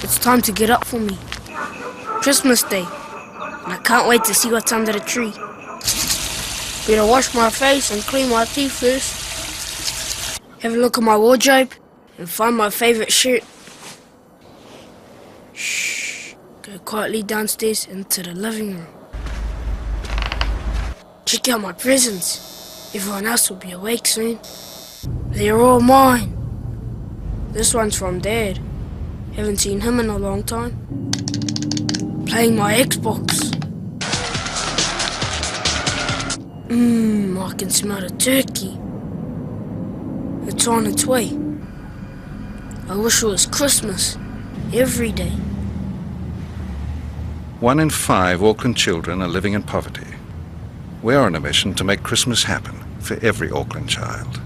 It's time to get up for me. Christmas Day. And I can't wait to see what's under the tree. Better wash my face and clean my teeth first. Have a look at my wardrobe and find my favorite shirt. Shh. Go quietly downstairs into the living room. Check out my presents. Everyone else will be awake soon. They're all mine. This one's from Dad. Haven't seen him in a long time. Playing my Xbox. I can smell the turkey. It's on its way. I wish it was Christmas every day. 1 in 5 Auckland children are living in poverty. We're on a mission to make Christmas happen for every Auckland child.